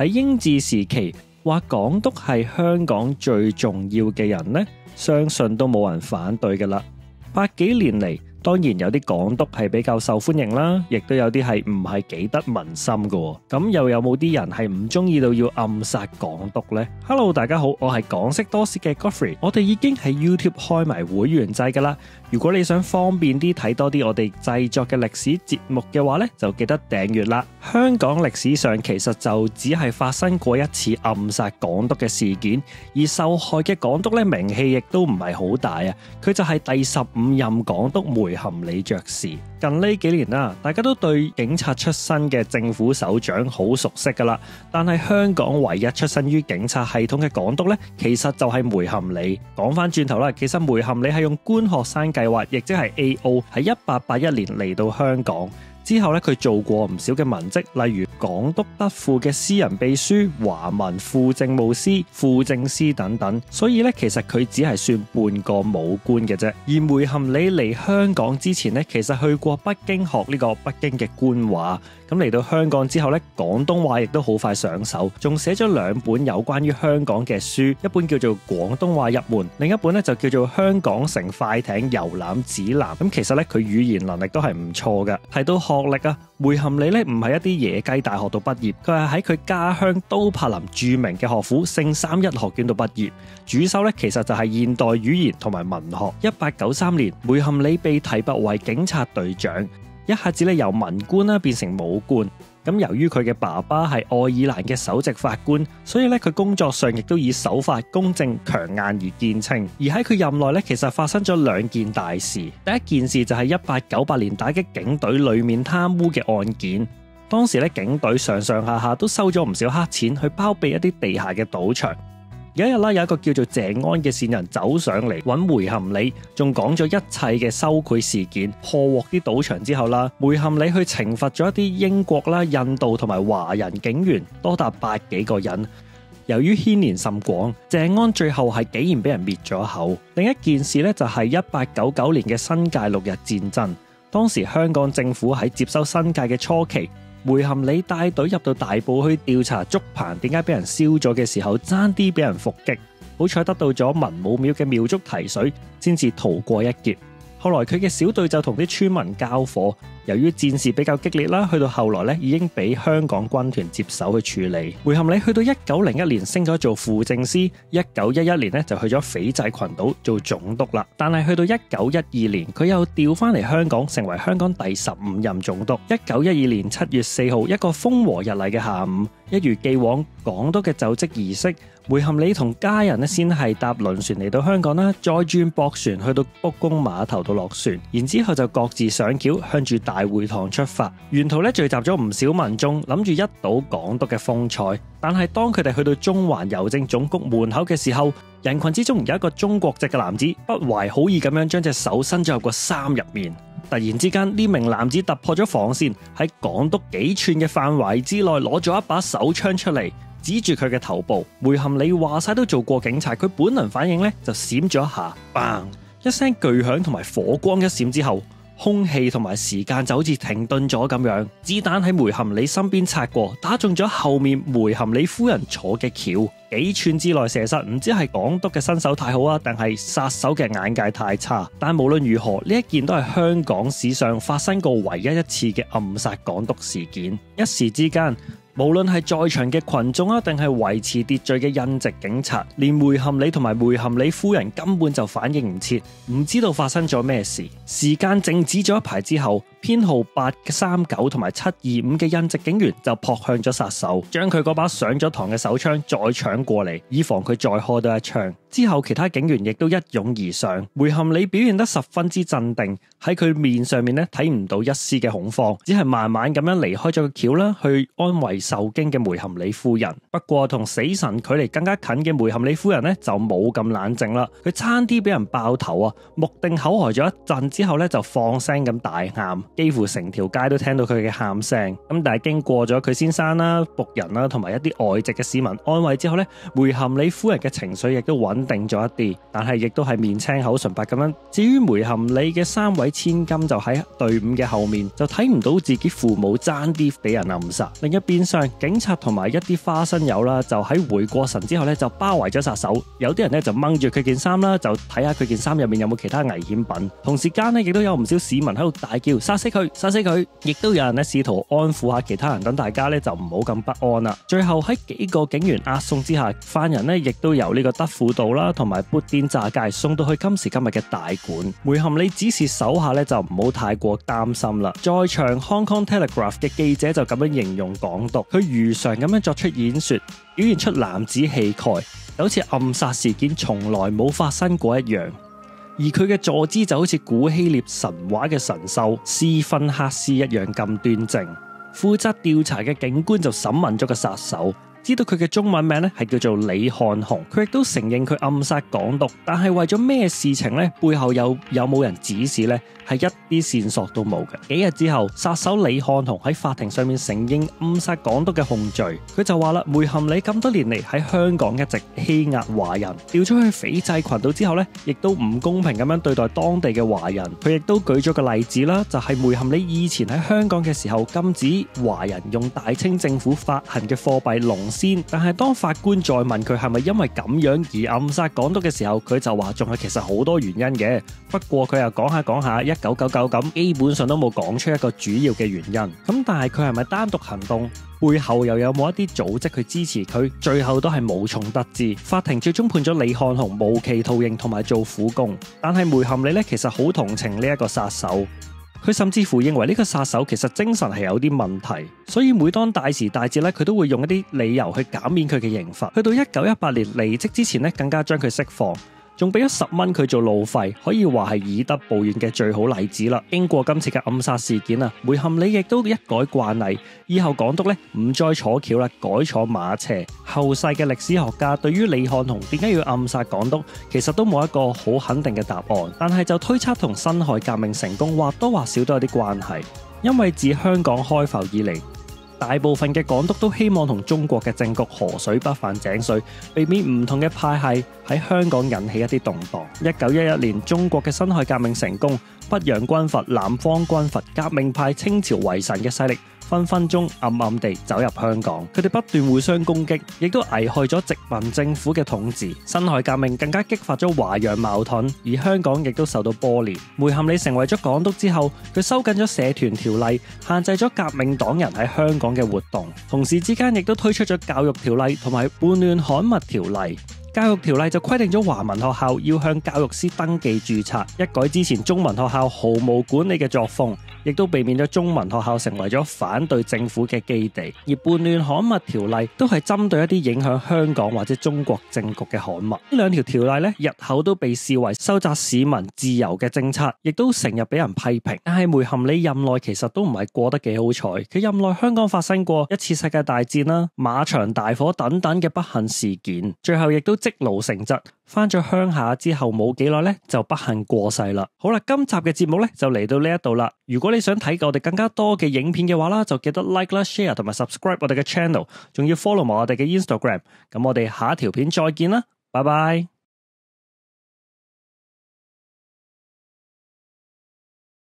喺英治時期話港督係香港最重要嘅人呢，相信都冇人反對㗎喇。百幾年嚟，當然有啲港督係比較受歡迎啦，亦都有啲係唔係幾得民心㗎。咁又有冇啲人係唔中意到要暗殺港督呢？ Hello， 大家好，我係港識多史嘅 Godfrey， 我哋已經喺 YouTube 開埋會員制㗎喇。如果你想方便啲睇多啲我哋製作嘅歷史節目嘅話呢，就記得訂閱啦。香港歷史上其實就只係發生過一次暗殺港督嘅事件，而受害嘅港督呢，名氣亦都唔係好大啊。佢就係第15任港督梅含理爵士。近呢幾年啦，大家都對警察出身嘅政府首長好熟悉噶啦，但係香港唯一出身於警察系統嘅港督呢，其實就係梅含理。講翻轉頭啦，其實梅含理係用官學生計劃，亦即係 AO， 喺1881年嚟到香港。之後咧，佢做過唔少嘅文職，例如港督德庫嘅私人秘書、華文副政務司、副政司等等。所以咧，其實佢只係算半個武官嘅啫。而梅含理嚟香港之前咧，其實去過北京學呢個北京嘅官話。咁嚟到香港之後咧，廣東話亦都好快上手，仲寫咗2本有關於香港嘅書，一本叫做《廣東話入門》，另一本咧就叫做《香港乘快艇遊覽指南》。咁其實咧，佢語言能力都係唔錯嘅。提到學歷啊，梅含理咧唔係一啲野雞大學度畢業，佢係喺佢家鄉都柏林著名嘅學府聖三一學院度畢業，主修咧其實就係現代語言同埋文學。1893年，梅含理被提拔為警察隊長。一下子咧由文官啦變成武官，咁由於佢嘅爸爸係愛爾蘭嘅首席法官，所以咧佢工作上亦都以守法、公正、強硬而見稱。而喺佢任內咧，其實發生咗2件大事。第一件事就係1898年打擊警隊裏面貪污嘅案件。當時咧警隊上上下下都收咗唔少黑錢去包庇一啲地下嘅賭場。有一日啦，有一個叫做謝安嘅線人走上嚟揾梅含理，仲講咗一切嘅收賄事件，破獲啲賭場之後啦，梅含理去懲罰咗一啲英國啦、印度同埋華人警員，多達100幾個人。由於牽連甚廣，謝安最後係竟然俾人滅咗口。另一件事呢，就係1899年嘅新界6日戰爭。當時香港政府喺接收新界嘅初期，梅含理帶隊入到大埔去調查竹棚點解俾人燒咗嘅時候，爭啲俾人伏擊，好彩得到咗文武廟嘅廟祝提水，先至逃過一劫。後來佢嘅小隊就同啲村民交火，由於戰事比較激烈啦，去到後來咧已經俾香港軍團接手去處理。梅含理去到1901年升咗做副政司，1911年咧就去咗斐濟群島做總督啦。但係去到1912年，佢又調翻嚟香港，成為香港第15任總督。1912年7月4號，一個風和日麗嘅下午，一如既往港督嘅就職儀式。梅含理同家人咧先係搭輪船嚟到香港啦，再轉駁船去到卜公碼頭度落船，然之後就各自上橋向住大會堂出發。沿途咧聚集咗唔少民眾，諗住一睹港督嘅風采。但係當佢哋去到中環郵政總局門口嘅時候，人群之中有一個中國籍嘅男子不懷好意咁樣將隻手伸咗入個衫入面。突然之間，呢名男子突破咗防線，喺港督幾寸嘅範圍之內攞咗一把手槍出嚟，指住佢嘅頭部。梅含理話晒都做過警察，佢本能反應咧就閃咗一下，砰！一聲巨響同埋火光一閃之後，空氣同埋時間就好似停頓咗咁樣。子彈喺梅含理身邊擦過，打中咗後面梅含理夫人坐嘅轎，幾寸之內射失。唔知係港督嘅身手太好啊，定係殺手嘅眼界太差？但無論如何，呢一件都係香港史上發生過唯一一次嘅暗殺港督事件。一時之間，無論係在場嘅群眾啊，定係維持秩序嘅印籍警察，連梅含理同埋梅含理夫人根本就反應唔切，唔知道發生咗咩事。時間靜止咗一排之後，編號839同埋725嘅印籍警員就撲向咗殺手，將佢嗰把上咗膛嘅手槍再搶過嚟，以防佢再開多一槍。之後其他警員亦都一擁而上，梅含理表現得十分之鎮定，喺佢面上面咧睇唔到一絲嘅恐慌，只係慢慢咁樣離開咗個轎啦，去安慰受驚嘅梅含理夫人。不過同死神距離更加近嘅梅含理夫人咧就冇咁冷靜啦，佢差啲俾人爆頭啊，目定口呆咗一陣之後咧就放聲咁大喊，幾乎成條街都聽到佢嘅喊聲。咁但係經過咗佢先生啦、僕人啦同埋一啲外籍嘅市民安慰之後咧，梅含理夫人嘅情緒亦都穩穩定咗一啲，但係亦都係面青口唇白咁樣。至於梅含里嘅3位千金就喺隊伍嘅後面，就睇唔到自己父母爭啲俾人暗殺。另一邊上，警察同埋一啲花生友啦，就喺回過神之後咧，就包圍咗殺手。有啲人咧就掹住佢件衫啦，就睇下佢件衫入面有冇其他危險品。同時間咧，亦都有唔少市民喺度大叫殺死佢，殺死佢。亦都有人咧試圖安撫下其他人，等大家咧就唔好咁不安啦。最後喺幾個警員押送之下，犯人咧亦都由呢個德輔道啦同埋砵甸乍街送到去今時今日嘅大館。梅含里指示手下咧就唔好太過擔心啦。在場 Hong Kong Telegraph 嘅記者就咁樣形容港督，佢如常咁樣作出演說，表現出男子氣概，就好似暗殺事件從來冇發生過一樣。而佢嘅坐姿就好似古希臘神話嘅神獸斯芬克斯一樣咁端正。負責調查嘅警官就審問咗個殺手，知道佢嘅中文名咧係叫做李漢雄，佢亦都承認佢暗殺港督，但係為咗咩事情咧？背後有冇人指示咧？係一啲線索都冇嘅。幾日之後，殺手李漢雄喺法庭上面承認暗殺港督嘅控罪。佢就話啦，梅含里咁多年嚟喺香港一直欺壓華人，調出去斐濟群島之後咧，亦都唔公平咁樣對待當地嘅華人。佢亦都舉咗個例子啦，就係梅含里以前喺香港嘅時候禁止華人用大清政府發行嘅貨幣龍仙，但係當法官再問佢係咪因為咁樣而暗殺港督嘅時候，佢就話仲係其實好多原因嘅。不過佢又講下1999咁，基本上都冇講出一個主要嘅原因。咁但係佢係咪單獨行動？背後又有冇一啲組織去支持佢？最後都係無從得知。法庭最終判咗李漢雄無期徒刑同埋做苦工。但係梅含里咧，其實好同情呢一個殺手。佢甚至乎認為呢個殺手其實精神係有啲問題，所以每當大時大節咧，佢都會用一啲理由去減免佢嘅刑罰。去到1918年離職之前咧，更加將佢釋放。仲俾咗10蚊佢做路費，可以話係以德報怨嘅最好例子啦。經過今次嘅暗殺事件啊，梅含里亦都一改慣例，以後港督咧唔再坐轎啦，改坐馬車。後世嘅歷史學家對於李漢雄點解要暗殺港督，其實都冇一個好肯定嘅答案，但係就推測同辛亥革命成功或多或少都有啲關係。因為自香港開埠以嚟，大部分嘅港督都希望同中國嘅政局河水不犯井水，避免唔同嘅派系喺香港引起一啲動盪。1911年，中國嘅辛亥革命成功，北洋軍閥、南方軍閥、革命派、清朝遺臣嘅勢力分分鐘暗暗地走入香港，佢哋不斷互相攻擊，亦都危害咗殖民政府嘅統治。辛亥革命更加激發咗華洋矛盾，而香港亦都受到波連。梅含里成為咗港督之後，佢收緊咗社團條例，限制咗革命黨人喺香港嘅活動，同時之間亦都推出咗教育條例同埋叛亂刊物條例。教育條例就規定咗華文學校要向教育師登記註冊，一改之前中文學校毫無管理嘅作風，亦都避免咗中文學校成為咗反對政府嘅基地。而叛亂刊物條例都係針對一啲影響香港或者中國政局嘅刊物。呢兩條條例咧，日後都被視為收窄市民自由嘅政策，亦都成日俾人批評。但係梅含里任內其實都唔係過得幾好彩，佢任內香港發生過一次世界大戰啦、馬場大火等等嘅不幸事件，最後亦都積勞成疾，翻咗鄉下之後冇幾耐咧就不幸過世啦。好啦，今集嘅節目咧就嚟到呢一度啦。如果你想睇我哋更加多嘅影片嘅話啦，就記得 like 啦、share 同埋 subscribe 我哋嘅 channel，仲要 follow 埋我哋嘅 Instagram。咁我哋下一條片再見啦，拜拜。